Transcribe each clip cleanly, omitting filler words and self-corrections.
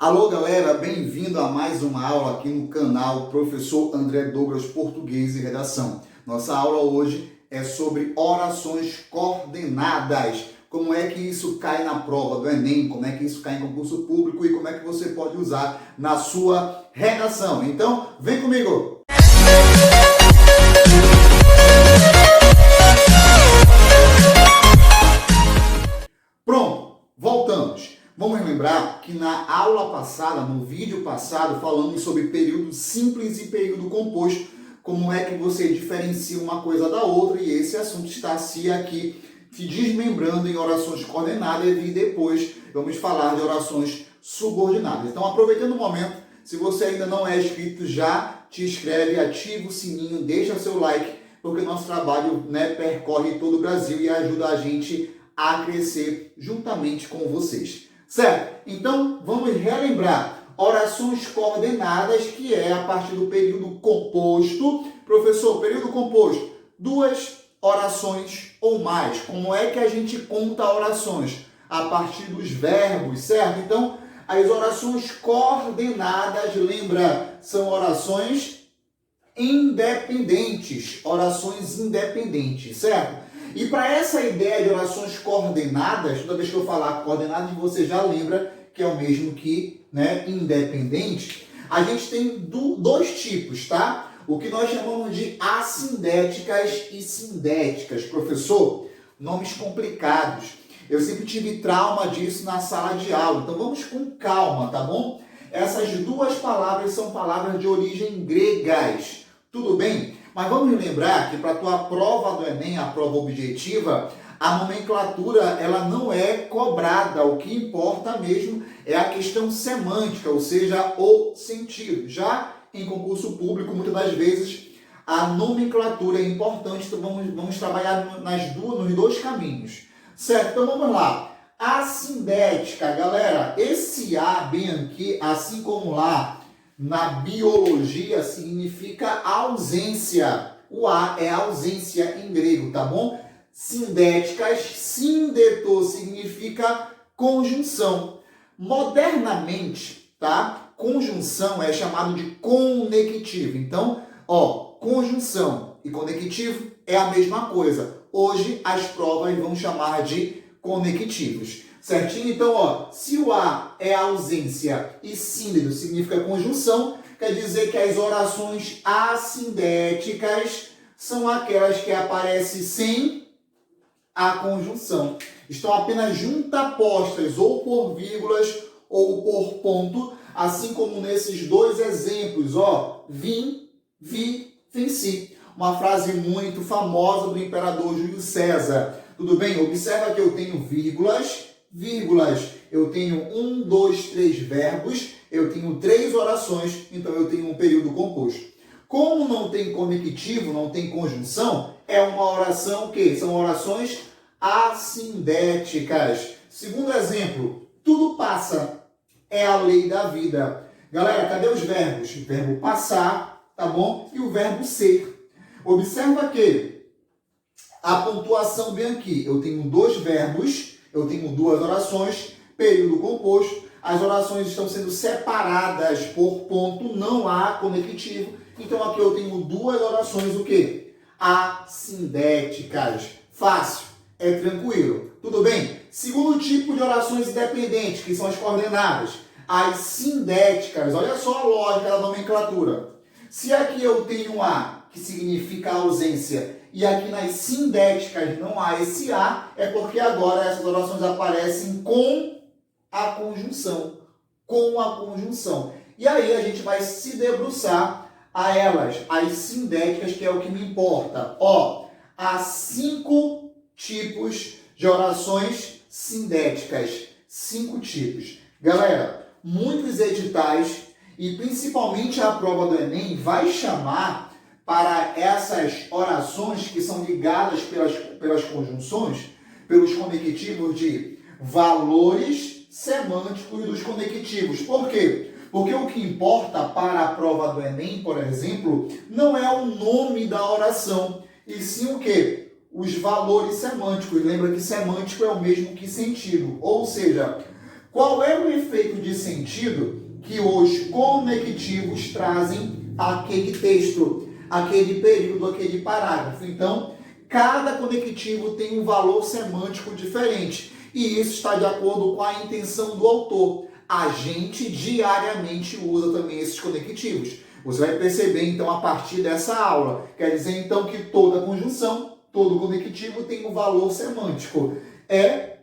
Alô galera, bem-vindo a mais uma aula aqui no canal Professor André Douglas Português e Redação. Nossa aula hoje é sobre orações coordenadas. Como é que isso cai na prova do Enem, como é que isso cai em concurso público e como é que você pode usar na sua redação. Então, vem comigo! Pronto, voltamos. Vamos lembrar que na aula passada, no vídeo passado, falamos sobre período simples e período composto, como é que você diferencia uma coisa da outra, e esse assunto está se desmembrando em orações coordenadas, e depois vamos falar de orações subordinadas. Então, aproveitando o momento, se você ainda não é inscrito, já te inscreve, ativa o sininho, deixa seu like, porque o nosso trabalho percorre todo o Brasil e ajuda a gente a crescer juntamente com vocês. Certo? Então, vamos relembrar orações coordenadas, que é a partir do período composto. Professor, período composto, duas orações ou mais. Como é que a gente conta orações? A partir dos verbos, certo? Então, as orações coordenadas, lembra, são orações independentes. Orações independentes, certo? E para essa ideia de orações coordenadas, toda vez que eu falar coordenadas, você já lembra que é o mesmo que independente. A gente tem dois tipos, tá? O que nós chamamos de assindéticas e sindéticas. Professor, nomes complicados. Eu sempre tive trauma disso na sala de aula. Então vamos com calma, tá bom? Essas duas palavras são palavras de origem gregas. Tudo bem? Mas vamos lembrar que para a tua prova do Enem, a prova objetiva, a nomenclatura ela não é cobrada. O que importa mesmo é a questão semântica, ou seja, o sentido. Já em concurso público, muitas das vezes, a nomenclatura é importante, então vamos trabalhar nos dois caminhos. Certo? Então vamos lá. Assindética, galera, esse A bem aqui, assim como lá, na biologia significa ausência. O A é ausência em grego, tá bom? Sindéticas, síndeto significa conjunção. Modernamente, tá? Conjunção é chamado de conectivo. Então, conjunção e conectivo é a mesma coisa. Hoje as provas vão chamar de conectivos. Certinho? Então, se o A é ausência e síndeto significa conjunção, quer dizer que as orações assindéticas são aquelas que aparecem sem a conjunção. Estão apenas juntapostas ou por vírgulas ou por ponto, assim como nesses dois exemplos, vim, vi, venci. Uma frase muito famosa do imperador Júlio César. Tudo bem? Observa que eu tenho vírgulas, eu tenho 1, 2, 3 verbos, eu tenho 3 orações, então eu tenho um período composto. Como não tem conectivo, não tem conjunção, é uma oração que são orações assindéticas. Segundo exemplo, tudo passa, é a lei da vida. Galera, cadê os verbos? O verbo passar, tá bom? E o verbo ser. Observa que a pontuação bem aqui, eu tenho 2 verbos, eu tenho 2 orações, período composto, as orações estão sendo separadas por ponto, não há conectivo. Então aqui eu tenho 2 orações, o quê? Assindéticas. Fácil, é tranquilo. Tudo bem? Segundo tipo de orações independentes, que são as coordenadas, as sindéticas. Olha só a lógica da nomenclatura. Se aqui eu tenho A, que significa ausência, e aqui nas sindéticas não há esse A, é porque agora essas orações aparecem com a conjunção. Com a conjunção. E aí a gente vai se debruçar a elas, as sindéticas, que é o que me importa. Há 5 tipos de orações sindéticas. 5 tipos. Galera, muitos editais, e principalmente a prova do Enem, vai chamar para essas orações que são ligadas pelas conjunções, pelos conectivos, de valores semânticos dos conectivos. Por quê? Porque o que importa para a prova do Enem, por exemplo, não é o nome da oração, e sim o quê? Os valores semânticos. Lembra que semântico é o mesmo que sentido. Ou seja, Qual é o efeito de sentido que os conectivos trazem àquele texto, aquele período, aquele parágrafo? Então, cada conectivo tem um valor semântico diferente e isso está de acordo com a intenção do autor. A gente diariamente usa também esses conectivos. Você vai perceber, então, a partir dessa aula. Quer dizer, então, que toda conjunção, todo conectivo tem um valor semântico. É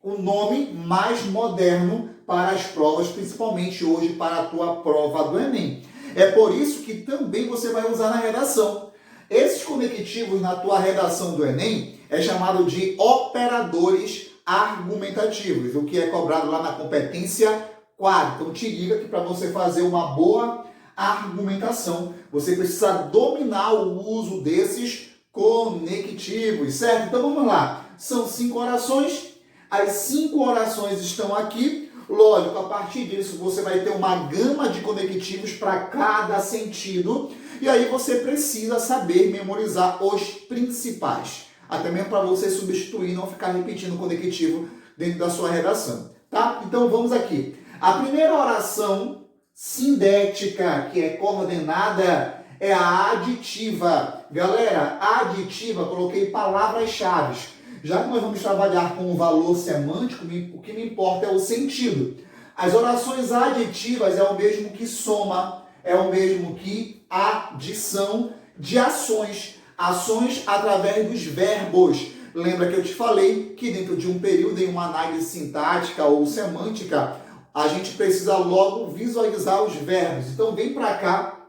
o nome mais moderno para as provas, principalmente hoje para a tua prova do Enem. É por isso que também você vai usar na redação. Esses conectivos na tua redação do Enem é chamado de operadores argumentativos, o que é cobrado lá na competência 4. Então te liga que para você fazer uma boa argumentação, você precisa dominar o uso desses conectivos, certo? Então vamos lá. São 5 orações. As 5 orações estão aqui. Lógico, a partir disso você vai ter uma gama de conectivos para cada sentido. E aí você precisa saber memorizar os principais. Até mesmo para você substituir e não ficar repetindo o conectivo dentro da sua redação. Tá? Então vamos aqui. A primeira oração sindética, que é coordenada, é a aditiva. Galera, aditiva, coloquei palavras-chave. Já que nós vamos trabalhar com o valor semântico, o que me importa é o sentido. As orações aditivas é o mesmo que soma, é o mesmo que adição de ações. Ações através dos verbos. Lembra que eu te falei que dentro de um período, em uma análise sintática ou semântica, a gente precisa logo visualizar os verbos. Então vem para cá,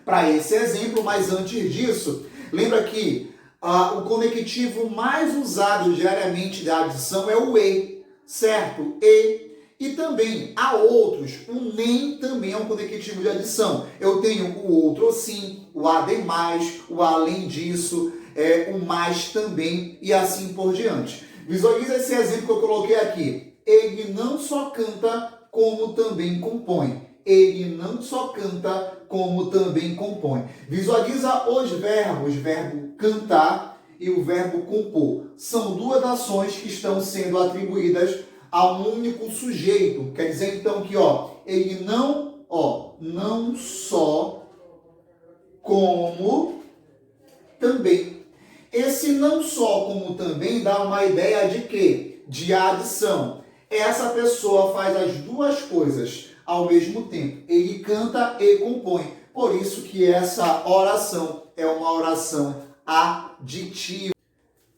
para esse exemplo, mas antes disso, lembra que o conectivo mais usado diariamente da adição é o e, certo? E também há outros. O nem também é um conectivo de adição. Eu tenho o outro sim, o ademais, o além disso, o mais também e assim por diante. Visualiza esse exemplo que eu coloquei aqui. Ele não só canta, como também compõe. Ele não só canta, como também compõe. Visualiza os verbos, verbo cantar e o verbo compor. São 2 ações que estão sendo atribuídas a um único sujeito. Quer dizer, então, que ele não só, como também. Esse não só, como também, dá uma ideia de quê? De adição. Essa pessoa faz as 2 coisas ao mesmo tempo. Ele canta e compõe. Por isso que essa oração é uma oração aditiva.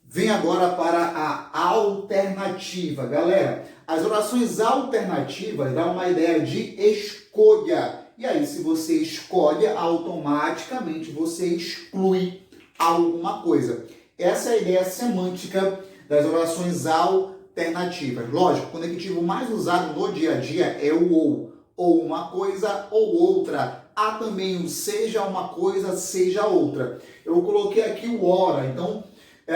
Vem agora para a alternativa. Galera, as orações alternativas dão uma ideia de escolha. E aí, se você escolhe, automaticamente você exclui alguma coisa. Essa é a ideia semântica das orações alternativas. Lógico, o conectivo mais usado no dia a dia é o ou uma coisa ou outra. Há também o seja uma coisa, seja outra. Eu coloquei aqui o ora, então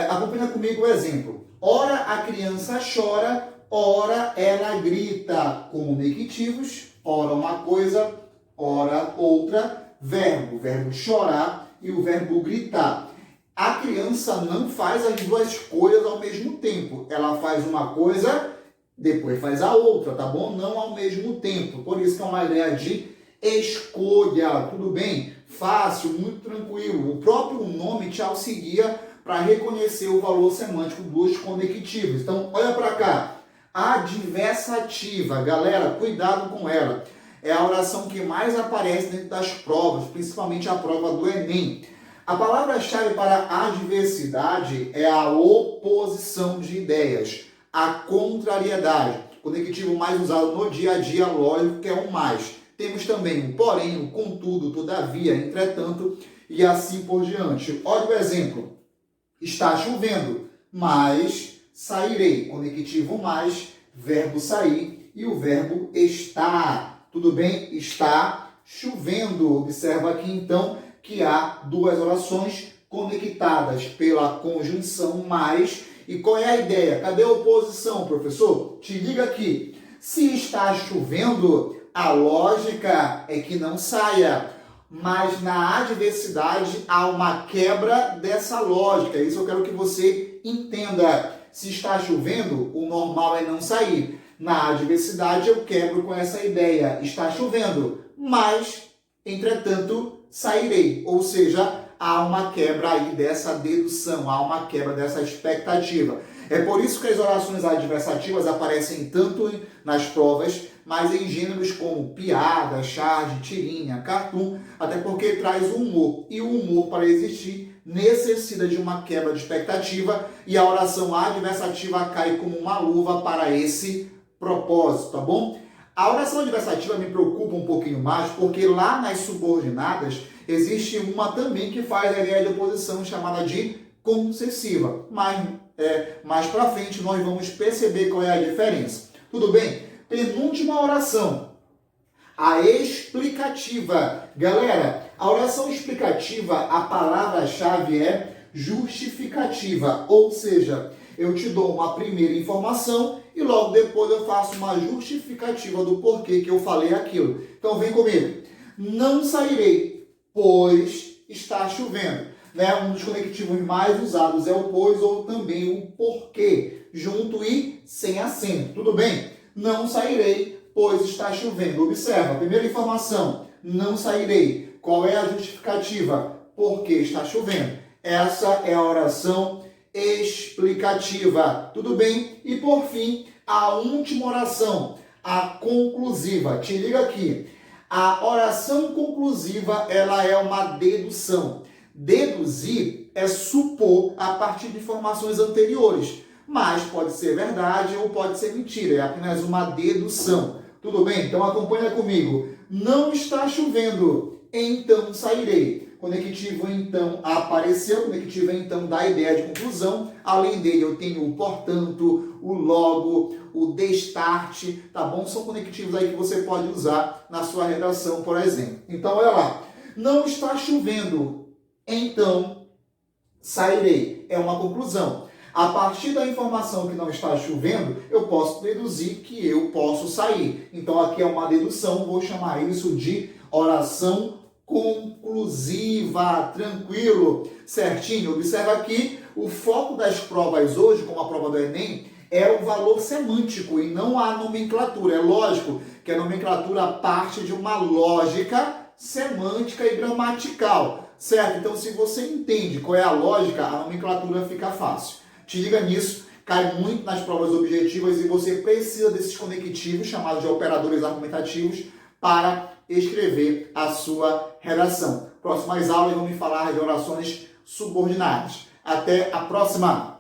acompanha comigo o exemplo. Ora a criança chora, ora ela grita. Conectivos, ora uma coisa, ora outra. Verbo chorar e o verbo gritar. A criança não faz as 2 coisas ao mesmo tempo. Ela faz uma coisa, depois faz a outra, tá bom? Não ao mesmo tempo. Por isso que é uma ideia de escolha. Tudo bem? Fácil, muito tranquilo. O próprio nome te auxilia para reconhecer o valor semântico dos conectivos. Então, olha para cá. Adversativa. Galera, cuidado com ela. É a oração que mais aparece dentro das provas, principalmente a prova do Enem. A palavra-chave para adversidade é a oposição de ideias, a contrariedade. O conectivo mais usado no dia a dia, lógico, que é o mais. Temos também o porém, o contudo, todavia, entretanto e assim por diante. Olha o exemplo. Está chovendo, mas sairei. Conectivo mais, verbo sair e o verbo estar. Tudo bem? Está chovendo. Observa aqui então que há 2 orações conectadas pela conjunção mais. E qual é a ideia? Cadê a oposição, professor? Te liga aqui. Se está chovendo, a lógica é que não saia. Mas na adversidade há uma quebra dessa lógica. Isso eu quero que você entenda. Se está chovendo, o normal é não sair. Na adversidade eu quebro com essa ideia, está chovendo, mas, entretanto, sairei. Ou seja, há uma quebra aí dessa dedução, há uma quebra dessa expectativa. É por isso que as orações adversativas aparecem tanto nas provas, mas em gêneros como piada, charge, tirinha, cartoon, até porque traz o humor. E o humor, para existir, necessita de uma quebra de expectativa e a oração adversativa cai como uma luva para esse propósito, tá bom? A oração adversativa me preocupa um pouquinho mais, porque lá nas subordinadas existe uma também que faz a ideia de oposição chamada de concessiva. Mas mais para frente nós vamos perceber qual é a diferença. Tudo bem? Penúltima oração, a explicativa. Galera, a oração explicativa, a palavra-chave é justificativa, ou seja, eu te dou uma primeira informação e logo depois eu faço uma justificativa do porquê que eu falei aquilo. Então vem comigo. Não sairei, pois está chovendo. Um dos conectivos mais usados é o pois ou também o porquê, junto e sem acento. Tudo bem? Não sairei, pois está chovendo. Observa, primeira informação, não sairei. Qual é a justificativa? Porque está chovendo. Essa é a oração explicativa. Tudo bem? E por fim, a última oração, a conclusiva. Te liga aqui. A oração conclusiva, ela é uma dedução. Deduzir é supor a partir de informações anteriores, mas pode ser verdade ou pode ser mentira, é apenas uma dedução. Tudo bem? Então acompanha comigo. Não está chovendo, então sairei. Conectivo então apareceu, conectivo então dá a ideia de conclusão. Além dele eu tenho o portanto, o logo, o destarte, tá bom? São conectivos aí que você pode usar na sua redação, por exemplo. Então olha lá. Não está chovendo, então sairei. É uma conclusão. A partir da informação que não está chovendo, eu posso deduzir que eu posso sair. Então aqui é uma dedução, vou chamar isso de oração conclusiva. Tranquilo? Certinho? Observa aqui, o foco das provas hoje, como a prova do Enem, é o valor semântico e não a nomenclatura. É lógico que a nomenclatura parte de uma lógica semântica e gramatical, certo? Então, se você entende qual é a lógica, a nomenclatura fica fácil. Te liga nisso, cai muito nas provas objetivas e você precisa desses conectivos, chamados de operadores argumentativos, para escrever a sua redação. Próximas aulas vamos falar de orações subordinadas. Até a próxima!